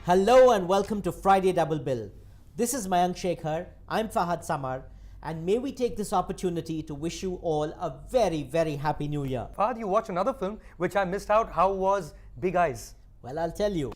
Hello and welcome to Friday Double Bill. This is Mayank Fahad, I'm Fahad Samar, and may we take this opportunity to wish you all a very, very happy new year. Fahad, you watched another film which I missed out. How was Big Eyes? Well, I'll tell you.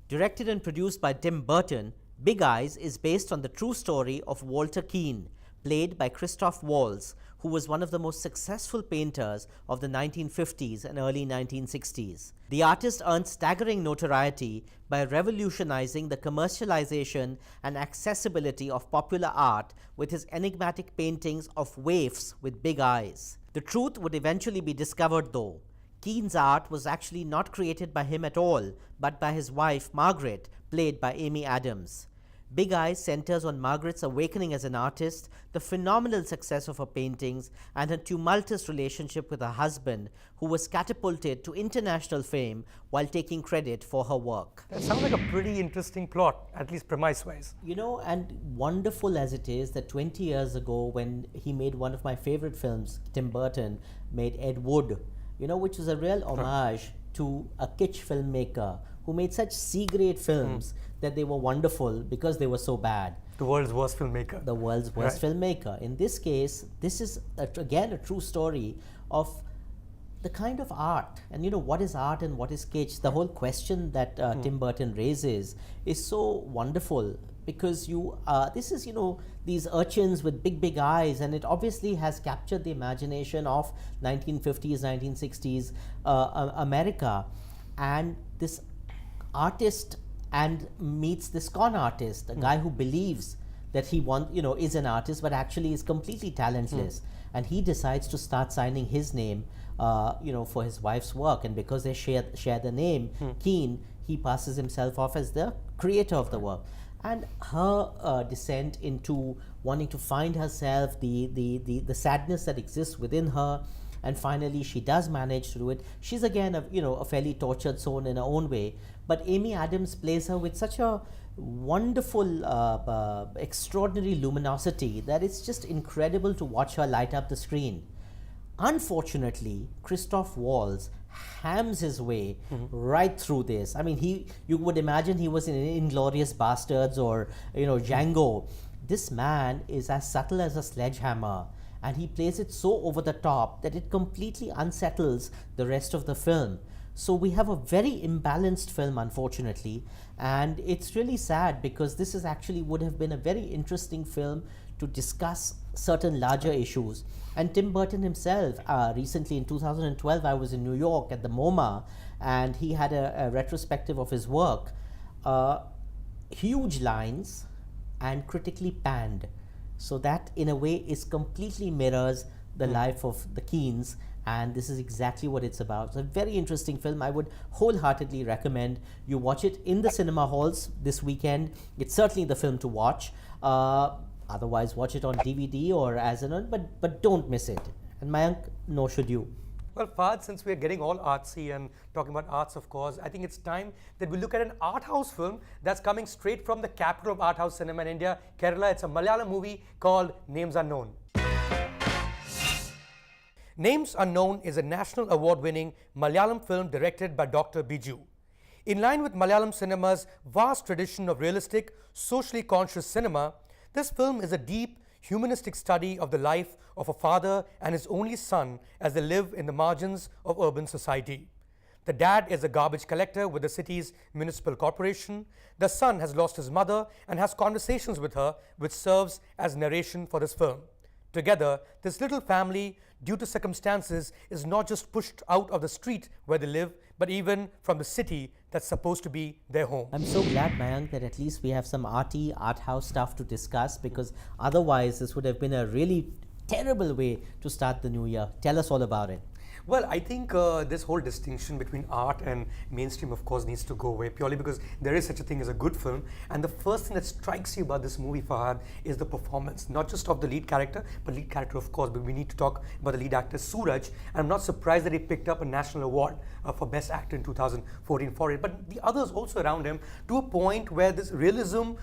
Directed and produced by Tim Burton, Big Eyes is based on the true story of Walter Keane, played by Christoph Waltz, who was one of the most successful painters of the 1950s and early 1960s. The artist earned staggering notoriety by revolutionizing the commercialization and accessibility of popular art with his enigmatic paintings of waifs with big eyes. The truth would eventually be discovered though. Keane's art was actually not created by him at all, but by his wife Margaret, played by Amy Adams. Big Eyes centers on Margaret's awakening as an artist, the phenomenal success of her paintings, and her tumultuous relationship with her husband, who was catapulted to international fame while taking credit for her work. That sounds like a pretty interesting plot, at least premise-wise. You know, and wonderful as it is that 20 years ago when he made one of my favorite films, Tim Burton made Ed Wood, which was a real homage to a kitsch filmmaker who made such C-grade films that they were wonderful because they were so bad. The world's worst filmmaker. The world's worst filmmaker. In this case, this is again a true story of the kind of art, and what is art and what is kitsch. The whole question that Tim Burton raises is so wonderful because this is these urchins with big eyes, and it obviously has captured the imagination of 1950s 1960s America, and this artist and meets this con artist, a guy who believes that he is an artist but actually is completely talentless, and he decides to start signing his name for his wife's work, and because they share the name Keane, he passes himself off as the creator of the work. And her descent into wanting to find herself, the sadness that exists within her, and finally she does manage to do it. She's again a fairly tortured soul in her own way, but Amy Adams plays her with such a wonderful, extraordinary luminosity that it's just incredible to watch her light up the screen. Unfortunately, Christoph Waltz hams his way right through this. I mean, you would imagine he was in Inglourious Bastards or Django. This man is as subtle as a sledgehammer, and he plays it so over the top that it completely unsettles the rest of the film. So we have a very imbalanced film, unfortunately, and it's really sad because this is actually would have been a very interesting film to discuss certain larger issues. And Tim Burton himself, recently in 2012, I was in New York at the MoMA, and he had a retrospective of his work. Huge lines and critically panned. So that in a way is completely mirrors the life of the Keanes, and this is exactly what it's about. It's a very interesting film. I would wholeheartedly recommend you watch it in the cinema halls this weekend. It's certainly the film to watch. Otherwise, watch it on DVD or as an but don't miss it. And Mayank, nor should you. Well, Fahad, since we're getting all artsy and talking about arts, of course, I think it's time that we look at an art house film that's coming straight from the capital of art house cinema in India, Kerala. It's a Malayalam movie called Names Unknown. Names Unknown is a national award-winning Malayalam film directed by Dr. Biju. In line with Malayalam cinema's vast tradition of realistic, socially conscious cinema, this film is a deep, humanistic study of the life of a father and his only son as they live in the margins of urban society. The dad is a garbage collector with the city's municipal corporation. The son has lost his mother and has conversations with her, which serves as narration for this film. Together, this little family, due to circumstances, is not just pushed out of the street where they live, but even from the city that's supposed to be their home. I'm so glad, Mayank, that at least we have some art house stuff to discuss, because otherwise this would have been a really terrible way to start the new year. Tell us all about it. Well, I think this whole distinction between art and mainstream, of course, needs to go away, purely because there is such a thing as a good film. And the first thing that strikes you about this movie, Fahad, is the performance, not just of the lead character, but lead character, of course, but we need to talk about the lead actor, Suraj. And I'm not surprised that he picked up a national award for Best Actor in 2014 for it. But the others also around him, to a point where this realism,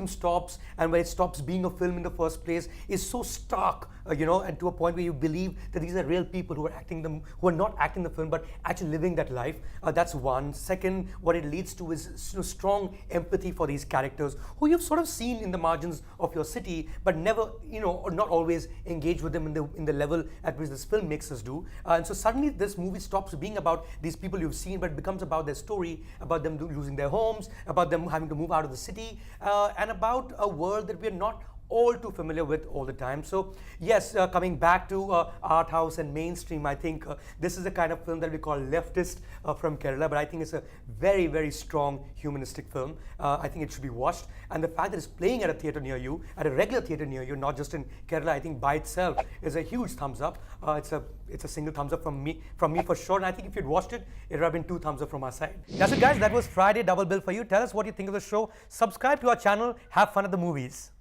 stops and where it stops being a film in the first place, is so stark, and to a point where you believe that these are real people who are who are not acting the film, but actually living that life. That's one. Second, what it leads to is strong empathy for these characters who you've sort of seen in the margins of your city, but never, or not always engage with them in the level at which this film makes us do. And so suddenly this movie stops being about these people you've seen, but becomes about their story, about them losing their homes, about them having to move out of the city, and about a world that we're not all too familiar with all the time. So yes, coming back to art house and mainstream, I think this is the kind of film that we call leftist from Kerala, but I think it's a very, very strong humanistic film. I think it should be watched, and the fact that it's playing at a theatre near you, at a regular theatre near you, not just in Kerala, I think by itself is a huge thumbs up. It's a single thumbs up from me for sure, and I think if you'd watched it, it would have been 2 thumbs up from our side. That's it guys, that was Friday Double Bill for you. Tell us what you think of the show, subscribe to our channel, have fun at the movies.